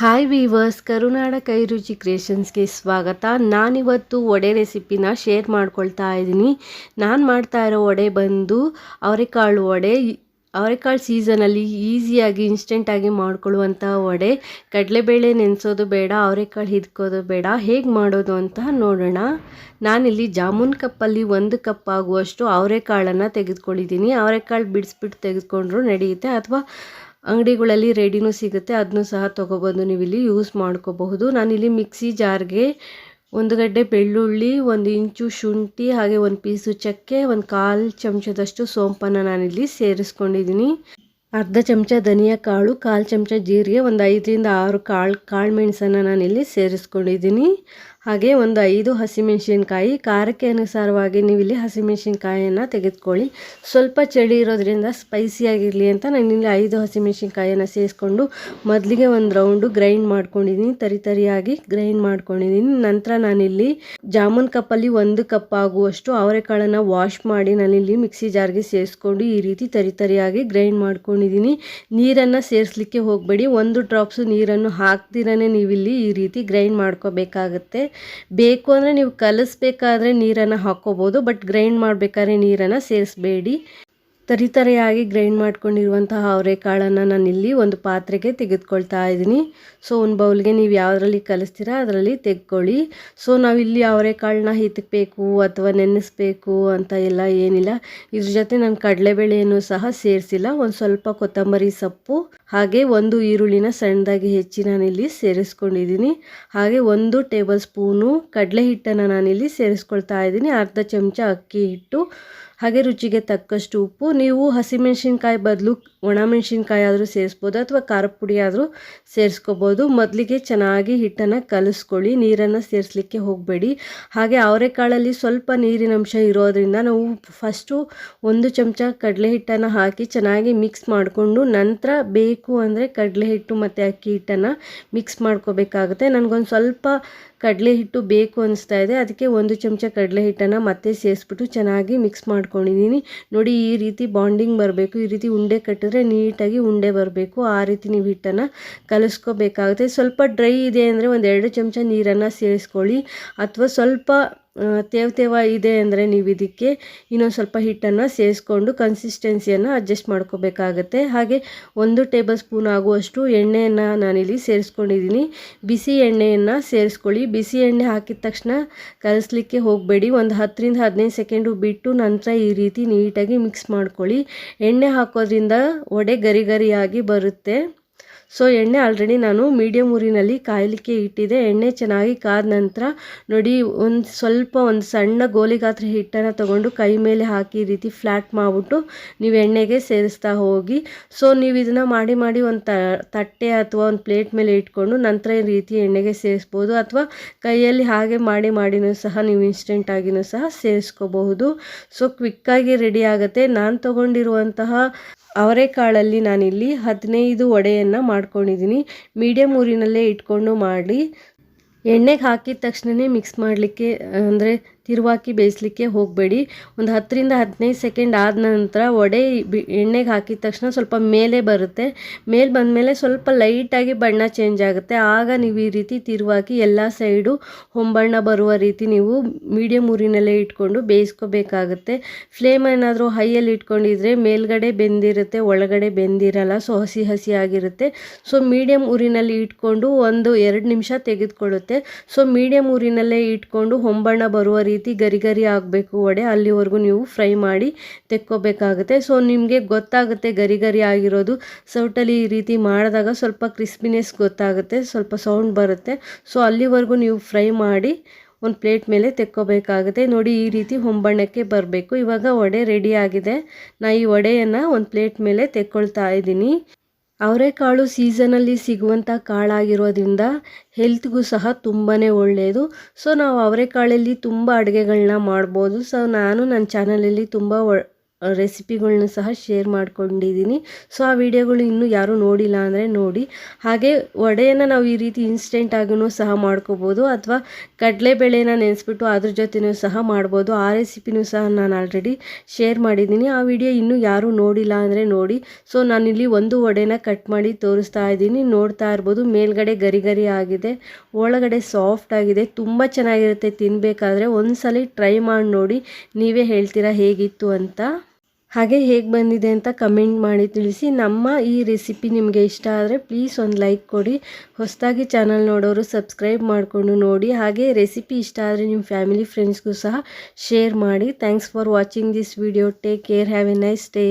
Hi viewers, ಕರುನಾಡ ಕೈರುಚಿ ಕ್ರಿಯೇಷನ್ಸ್ಗೆ ಸ್ವಾಗತ. ನಾನಿವತ್ತು ವಡೆ ರೆಸಿಪಿನ ಶೇರ್ ಮಾಡ್ಕೊಳ್ತಾ ಇದ್ದೀನಿ. ನಾನು ಮಾಡ್ತಾ ಇರೋ ವಡೆ ಬಂದು ಅವರೆಕಾಳು ವಡೆ. ಅವರೆಕಾಳು ಸೀಸನಲ್ಲಿ ಈಸಿಯಾಗಿ ಇನ್ಸ್ಟೆಂಟಾಗಿ ಮಾಡ್ಕೊಳ್ಳುವಂಥ ವಡೆ. ಕಡಲೆಬೇಳೆ ನೆನೆಸೋದು ಬೇಡ, ಅವರೆಕಾಳು ಹಿದ್ಕೋದು ಬೇಡ. ಹೇಗೆ ಮಾಡೋದು ಅಂತ ನೋಡೋಣ. ನಾನಿಲ್ಲಿ ಜಾಮೂನ್ ಕಪ್ಪಲ್ಲಿ 1 ಕಪ್ ಆಗುವಷ್ಟು ಅವರೆಕಾಳನ್ನು ತೆಗೆದುಕೊಂಡಿದ್ದೀನಿ. ಅವರೆಕಾಳು ಬಿಡಿಸ್ಬಿಟ್ಟು ತೆಗೆದುಕೊಂಡ್ರೂ ನಡೆಯುತ್ತೆ, ಅಥವಾ ಅಂಗಡಿಗಳಲ್ಲಿ ರೆಡಿನೂ ಸಿಗುತ್ತೆ, ಅದನ್ನು ಸಹ ತೊಗೊಬಂದು ನೀವು ಇಲ್ಲಿ ಯೂಸ್ ಮಾಡ್ಕೋಬಹುದು. ನಾನಿಲ್ಲಿ ಮಿಕ್ಸಿ ಜಾರ್ಗೆ 1 ಗಡ್ಡೆ ಬೆಳ್ಳುಳ್ಳಿ, 1 ಇಂಚು ಶುಂಠಿ, ಹಾಗೆ 1 ಪೀಸು ಚಕ್ಕೆ, 1/4 ಚಮಚದಷ್ಟು ಸೋಂಪನ್ನು ನಾನಿಲ್ಲಿ ಸೇರಿಸ್ಕೊಂಡಿದ್ದೀನಿ. ಅರ್ಧ ಚಮಚ ಧನಿಯಾ ಕಾಳು, 1/4 ಚಮಚ ಜೀರಿಗೆ, 5 ರಿಂದ 6 ಕಾಳು ಮೆಣಸನ್ನು ನಾನಿಲ್ಲಿ ಸೇರಿಸ್ಕೊಂಡಿದ್ದೀನಿ. ಹಾಗೆ 5 ಹಸಿಮೆಣಸಿನ್ಕಾಯಿ. ಖಾರಕ್ಕೆ ಅನುಸಾರವಾಗಿ ನೀವು ಇಲ್ಲಿ ಹಸಿಮೆಣಸಿನ್ಕಾಯಿಯನ್ನು ತೆಗೆದುಕೊಳ್ಳಿ. ಸ್ವಲ್ಪ ಚಳಿ ಇರೋದ್ರಿಂದ ಸ್ಪೈಸಿಯಾಗಿರಲಿ ಅಂತ ನಾನಿಲ್ಲಿ 5 ಹಸಿಮೆಣಸಿನ್ಕಾಯಿಯನ್ನು ಸೇರಿಸ್ಕೊಂಡು ಮೊದಲಿಗೆ ಒಂದು ರೌಂಡು ಗ್ರೈಂಡ್ ಮಾಡ್ಕೊಂಡಿದ್ದೀನಿ. ತರಿಯಾಗಿ ಗ್ರೈಂಡ್ ಮಾಡ್ಕೊಂಡಿದ್ದೀನಿ. ನಂತರ ನಾನಿಲ್ಲಿ ಜಾಮೂನ್ ಕಪ್ಪಲ್ಲಿ 1 ಕಪ್ ಆಗುವಷ್ಟು ಅವರೆಕಾಳನ್ನು ವಾಶ್ ಮಾಡಿ ನಾನಿಲ್ಲಿ ಮಿಕ್ಸಿ ಜಾರ್ಗೆ ಸೇರಿಸ್ಕೊಂಡು ಈ ರೀತಿ ತರಿಯಾಗಿ ಗ್ರೈಂಡ್ ಮಾಡ್ಕೊಂಡಿದ್ದೀನಿ. ನೀರನ್ನು ಸೇರಿಸಲಿಕ್ಕೆ ಹೋಗಬೇಡಿ. 1 ಡ್ರಾಪ್ಸು ನೀರನ್ನು ಹಾಕ್ದಿರೇ ನೀವಿಲ್ಲಿ ಈ ರೀತಿ ಗ್ರೈಂಡ್ ಮಾಡ್ಕೋಬೇಕಾಗತ್ತೆ. ಬೇಕು ಅಂದರೆ ನೀವು ಕಲಿಸ್ಬೇಕಾದ್ರೆ ನೀರನ್ನು ಹಾಕ್ಕೋಬೋದು, ಬಟ್ ಗ್ರೈಂಡ್ ಮಾಡಬೇಕಾದ್ರೆ ನೀರನ್ನು ಸೇರಿಸಬೇಡಿ. ತರಿಯಾಗಿ ಗ್ರೈಂಡ್ ಮಾಡ್ಕೊಂಡಿರುವಂತಹ ಅವರೆಕಾಳನ್ನು ನಾನಿಲ್ಲಿ ಒಂದು ಪಾತ್ರೆಗೆ ತೆಗೆದುಕೊಳ್ತಾ ಇದ್ದೀನಿ. ಸೊ ಒಂದು ಬೌಲ್ಗೆ ನೀವು ಯಾವುದರಲ್ಲಿ ಕಲಿಸ್ತೀರಾ ಅದರಲ್ಲಿ ತೆಗೆದುಕೊಳ್ಳಿ. ಸೊ ನಾವಿಲ್ಲಿ ಅವರೆಕಾಳನ್ನ ಹಿತ್ತಬೇಕು ಅಥವಾ ನೆನೆಸ್ಬೇಕು ಅಂತ ಎಲ್ಲ ಏನಿಲ್ಲ. ಇದ್ರ ಜೊತೆ ನಾನು ಕಡಲೆಬೇಳೆಯನ್ನು ಸಹ ಸೇರಿಸಿಲ್ಲ. ಒಂದು ಸ್ವಲ್ಪ ಕೊತ್ತಂಬರಿ ಸೊಪ್ಪು, ಹಾಗೆ 1 ಈರುಳ್ಳಿನ ಸಣ್ಣದಾಗಿ ಹೆಚ್ಚಿ ನಾನಿಲ್ಲಿ ಸೇರಿಸ್ಕೊಂಡಿದ್ದೀನಿ. ಹಾಗೆ 1 ಟೇಬಲ್ ಸ್ಪೂನು ಕಡಲೆ ಹಿಟ್ಟನ್ನು ನಾನಿಲ್ಲಿ ಸೇರಿಸ್ಕೊಳ್ತಾ ಇದ್ದೀನಿ. ಅರ್ಧ ಚಮಚ ಅಕ್ಕಿ ಹಿಟ್ಟು, ಹಾಗೆ ರುಚಿಗೆ ತಕ್ಕಷ್ಟು ಉಪ್ಪು. ನೀವು ಹಸಿಮೆಣಸಿನ್ಕಾಯಿ ಬದಲು ಒಣಮೆಣಸಿನ್ಕಾಯಿ ಆದರೂ ಸೇರಿಸ್ಬೋದು, ಅಥವಾ ಖಾರದ ಪುಡಿ ಆದರೂ ಸೇರಿಸ್ಕೋಬೋದು. ಮೊದಲಿಗೆ ಚೆನ್ನಾಗಿ ಹಿಟ್ಟನ್ನು ಕಲಿಸ್ಕೊಳ್ಳಿ, ನೀರನ್ನು ಸೇರಿಸಲಿಕ್ಕೆ ಹೋಗಬೇಡಿ. ಹಾಗೆ ಅವರೆಕಾಳಲ್ಲಿ ಸ್ವಲ್ಪ ನೀರಿನಂಶ ಇರೋದ್ರಿಂದ ನಾವು ಫಸ್ಟು 1 ಚಮಚ ಕಡಲೆ ಹಿಟ್ಟನ್ನು ಹಾಕಿ ಚೆನ್ನಾಗಿ ಮಿಕ್ಸ್ ಮಾಡಿಕೊಂಡು ನಂತರ ಬೇಕು ಅಂದರೆ ಕಡಲೆ ಹಿಟ್ಟು ಮತ್ತು ಅಕ್ಕಿ ಹಿಟ್ಟನ್ನು ಮಿಕ್ಸ್ ಮಾಡ್ಕೋಬೇಕಾಗುತ್ತೆ. ನನಗೊಂದು ಸ್ವಲ್ಪ ಕಡಲೆ ಹಿಟ್ಟು ಬೇಕು ಅನಿಸ್ತಾ ಇದೆ, ಅದಕ್ಕೆ 1 ಚಮಚ ಕಡಲೆ ಹಿಟ್ಟನ್ನು ಮತ್ತೆ ಸೇರಿಸ್ಬಿಟ್ಟು ಚೆನ್ನಾಗಿ ಮಿಕ್ಸ್ ಮಾಡ್ಕೊಂಡಿದ್ದೀನಿ. ನೋಡಿ, ಈ ರೀತಿ ಬಾಂಡಿಂಗ್ ಬರಬೇಕು. ಈ ರೀತಿ ಉಂಡೆ ಕಟ್ಟಿದ್ರೆ ನೀಟಾಗಿ ಉಂಡೆ ಬರಬೇಕು. ಆ ರೀತಿ ನೀವು ಹಿಟ್ಟನ್ನು ಕಲಿಸ್ಕೋಬೇಕಾಗುತ್ತೆ. ಸ್ವಲ್ಪ ಡ್ರೈ ಇದೆ ಅಂದರೆ 2 ಚಮಚ ನೀರನ್ನು ಸೇರಿಸ್ಕೊಳ್ಳಿ, ಅಥವಾ ಸ್ವಲ್ಪ ತೇವ ಇದೆ ಅಂದರೆ ನೀವು ಇದಕ್ಕೆ ಇನ್ನೊಂದು ಸ್ವಲ್ಪ ಹಿಟ್ಟನ್ನು ಸೇರಿಸ್ಕೊಂಡು ಕನ್ಸಿಸ್ಟೆನ್ಸಿಯನ್ನು ಅಡ್ಜಸ್ಟ್ ಮಾಡ್ಕೋಬೇಕಾಗತ್ತೆ. ಹಾಗೆ 1 ಟೇಬಲ್ ಸ್ಪೂನ್ ಆಗುವಷ್ಟು ಎಣ್ಣೆಯನ್ನು ನಾನಿಲ್ಲಿ ಸೇರಿಸ್ಕೊಂಡಿದ್ದೀನಿ. ಬಿಸಿ ಎಣ್ಣೆಯನ್ನು ಸೇರಿಸ್ಕೊಳ್ಳಿ. ಬಿಸಿ ಎಣ್ಣೆ ಹಾಕಿದ ತಕ್ಷಣ ಕಲಿಸ್ಲಿಕ್ಕೆ ಹೋಗಬೇಡಿ. ಒಂದು 10 ರಿಂದ 15 ಸೆಕೆಂಡು ಬಿಟ್ಟು ನಂತರ ಈ ರೀತಿ ನೀಟಾಗಿ ಮಿಕ್ಸ್ ಮಾಡ್ಕೊಳ್ಳಿ. ಎಣ್ಣೆ ಹಾಕೋದ್ರಿಂದ ವಡೆ ಗರಿಯಾಗಿ ಬರುತ್ತೆ. ಸೊ ಎಣ್ಣೆ ಆಲ್ರೆಡಿ ನಾನು ಮೀಡಿಯಮ್ ಊರಿನಲ್ಲಿ ಕಾಯಲಿಕ್ಕೆ ಇಟ್ಟಿದೆ. ಎಣ್ಣೆ ಚೆನ್ನಾಗಿ ಕಾದ ನಂತರ ನೋಡಿ, ಒಂದು ಸಣ್ಣ ಗೋಲಿ ಗಾತ್ರ ಹಿಟ್ಟನ್ನು ತಗೊಂಡು ಕೈ ಮೇಲೆ ಹಾಕಿ ಈ ರೀತಿ ಫ್ಲ್ಯಾಟ್ ಮಾಡಿಬಿಟ್ಟು ನೀವು ಎಣ್ಣೆಗೆ ಸೇರಿಸ್ತಾ ಹೋಗಿ. ಸೊ ನೀವು ಇದನ್ನು ಮಾಡಿ ಒಂದು ತಟ್ಟೆ ಅಥವಾ ಒಂದು ಪ್ಲೇಟ್ ಮೇಲೆ ಇಟ್ಕೊಂಡು ನಂತರ ಈ ರೀತಿ ಎಣ್ಣೆಗೆ ಸೇರಿಸ್ಬೋದು, ಅಥವಾ ಕೈಯಲ್ಲಿ ಹಾಗೆ ಮಾಡಿನೂ ಸಹ ನೀವು ಇನ್ಸ್ಟೆಂಟಾಗಿಯೂ ಸಹ ಸೇರಿಸ್ಕೋಬಹುದು. ಸೊ ಕ್ವಿಕ್ಕಾಗಿ ರೆಡಿ ಆಗುತ್ತೆ. ನಾನು ತೊಗೊಂಡಿರುವಂತಹ ಅವರೆಕಾಳಲ್ಲಿ ನಾನಿಲ್ಲಿ 15 ವಡೆಯನ್ನು ಮಾಡ್ಕೊಂಡಿದ್ದೀನಿ. ಮೀಡಿಯಮ್ ಊರಿನಲ್ಲೇ ಇಟ್ಕೊಂಡು ಮಾಡಿ. ಎಣ್ಣೆಗೆ ಹಾಕಿದ ತಕ್ಷಣವೇ ಮಿಕ್ಸ್ ಮಾಡಲಿಕ್ಕೆ ಅಂದರೆ ತಿರುವಾಕಿ ಬೇಯಿಸಲಿಕ್ಕೆ ಹೋಗಬೇಡಿ. ಒಂದು 10 ರಿಂದ 15 ಸೆಕೆಂಡ್ ಆದ ನಂತರ ವಡೆ ಎಣ್ಣೆಗೆ ಹಾಕಿದ ತಕ್ಷಣ ಸ್ವಲ್ಪ ಮೇಲೆ ಬರುತ್ತೆ. ಮೇಲೆ ಬಂದಮೇಲೆ ಸ್ವಲ್ಪ ಲೈಟಾಗಿ ಬಣ್ಣ ಚೇಂಜ್ ಆಗುತ್ತೆ. ಆಗ ನೀವು ಈ ರೀತಿ ತಿರುವಾಕಿ ಎಲ್ಲ ಸೈಡು ಹೊಂಬಣ್ಣ ಬರುವ ರೀತಿ ನೀವು ಮೀಡಿಯಮ್ ಊರಿನಲ್ಲೇ ಇಟ್ಕೊಂಡು ಬೇಯಿಸ್ಕೋಬೇಕಾಗುತ್ತೆ. ಫ್ಲೇಮ್ ಏನಾದರೂ ಹೈಯಲ್ಲಿ ಇಟ್ಕೊಂಡಿದ್ರೆ ಮೇಲ್ಗಡೆ ಬೆಂದಿರುತ್ತೆ, ಒಳಗಡೆ ಬೆಂದಿರಲ್ಲ. ಸೊ ಹಸಿ ಆಗಿರುತ್ತೆ. ಸೊ ಮೀಡಿಯಮ್ ಊರಿನಲ್ಲಿ ಇಟ್ಕೊಂಡು 1-2 ನಿಮಿಷ ತೆಗೆದುಕೊಳ್ಳುತ್ತೆ. ಸೊ ಮೀಡಿಯಮ್ ಊರಿನಲ್ಲೇ ಇಟ್ಕೊಂಡು ಹೊಂಬಣ್ಣ ಬರುವ ರೀತಿ ಗರಿ ಆಗಬೇಕು ವಡೆ, ಅಲ್ಲಿವರೆಗೂ ನೀವು ಫ್ರೈ ಮಾಡಿ ತೆಕ್ಕೋಬೇಕಾಗುತ್ತೆ. ಸೊ ನಿಮಗೆ ಗೊತ್ತಾಗುತ್ತೆ ಗರಿ ಆಗಿರೋದು. ಸೌಟಲ್ಲಿ ಈ ರೀತಿ ಮಾಡಿದಾಗ ಸ್ವಲ್ಪ ಕ್ರಿಸ್ಪಿನೆಸ್ ಗೊತ್ತಾಗುತ್ತೆ, ಸ್ವಲ್ಪ ಸೌಂಡ್ ಬರುತ್ತೆ. ಸೊ ಅಲ್ಲಿವರೆಗೂ ನೀವು ಫ್ರೈ ಮಾಡಿ ಒಂದು ಪ್ಲೇಟ್ ಮೇಲೆ ತೆಕ್ಕೋಬೇಕಾಗುತ್ತೆ. ನೋಡಿ, ಈ ರೀತಿ ಹೊಂಬಣ್ಣಕ್ಕೆ ಬರಬೇಕು. ಇವಾಗ ವಡೆ ರೆಡಿ ಆಗಿದೆ. ನಾನು ಈ ವಡೆಯನ್ನು ಒಂದು ಪ್ಲೇಟ್ ಮೇಲೆ ತೆಕ್ಕೊಳ್ತಾ ಇದ್ದೀನಿ. ಅವರೆಕಾಳು ಸೀಸನಲ್ಲಿ ಸಿಗುವಂಥ ಕಾಳಾಗಿರೋದ್ರಿಂದ ಹೆಲ್ತ್ಗೂ ಸಹ ತುಂಬಾ ಒಳ್ಳೆಯದು. ಸೊ ನಾವು ಅವರೆಕಾಳಲ್ಲಿ ತುಂಬ ಅಡುಗೆಗಳನ್ನ ಮಾಡ್ಬೋದು. ಸೊ ನಾನು ನನ್ನ ಚಾನಲಲ್ಲಿ ತುಂಬ ರೆಸಿಪಿಗಳ್ನ ಸಹ ಶೇರ್ ಮಾಡ್ಕೊಂಡಿದ್ದೀನಿ. ಸೊ ಆ ವಿಡಿಯೋಗಳು ಇನ್ನೂ ಯಾರೂ ನೋಡಿಲ್ಲ ಅಂದರೆ ನೋಡಿ. ಹಾಗೆ ವಡೆಯನ್ನು ನಾವು ಈ ರೀತಿ ಇನ್ಸ್ಟೆಂಟಾಗೂ ಸಹ ಮಾಡ್ಕೋಬೋದು, ಅಥವಾ ಕಡಲೆಬೇಳೆನ ನೆನೆಸ್ಬಿಟ್ಟು ಅದ್ರ ಜೊತೆನೂ ಸಹ ಮಾಡ್ಬೋದು. ಆ ರೆಸಿಪಿನೂ ಸಹ ನಾನು ಆಲ್ರೆಡಿ ಶೇರ್ ಮಾಡಿದ್ದೀನಿ. ಆ ವಿಡಿಯೋ ಇನ್ನೂ ಯಾರೂ ನೋಡಿಲ್ಲ ಅಂದರೆ ನೋಡಿ. ಸೊ ನಾನಿಲ್ಲಿ ಒಂದು ವಡೆನ ಕಟ್ ಮಾಡಿ ತೋರಿಸ್ತಾ ಇದ್ದೀನಿ. ನೋಡ್ತಾ ಇರ್ಬೋದು, ಮೇಲ್ಗಡೆ ಗರಿ ಗರಿ ಆಗಿದೆ, ಒಳಗಡೆ ಸಾಫ್ಟ್ ಆಗಿದೆ. ತುಂಬ ಚೆನ್ನಾಗಿರುತ್ತೆ ತಿನ್ನಬೇಕಾದ್ರೆ. ಒಂದ್ಸಲ ಟ್ರೈ ಮಾಡಿ ನೋಡಿ, ನೀವೇ ಹೇಳ್ತೀರಾ ಹೇಗಿತ್ತು ಅಂತ. ಹಾಗೆ ಹೇಗೆ ಬಂದಿದೆ ಅಂತ ಕಮೆಂಟ್ ಮಾಡಿ ತಿಳಿಸಿ. ನಮ್ಮ ಈ ರೆಸಿಪಿ ನಿಮಗೆ ಇಷ್ಟ ಆದರೆ ಪ್ಲೀಸ್ ಒಂದು ಲೈಕ್ ಕೊಡಿ. ಹೊಸದಾಗಿ ಚಾನಲ್ ನೋಡೋರು ಸಬ್ಸ್ಕ್ರೈಬ್ ಮಾಡಿಕೊಂಡು ನೋಡಿ. ಹಾಗೆ ರೆಸಿಪಿ ಇಷ್ಟ ಆದರೆ ನಿಮ್ಮ ಫ್ಯಾಮಿಲಿ ಫ್ರೆಂಡ್ಸ್ಗೂ ಸಹ ಶೇರ್ ಮಾಡಿ. Thanks for watching this video. Take care. Have A nice day.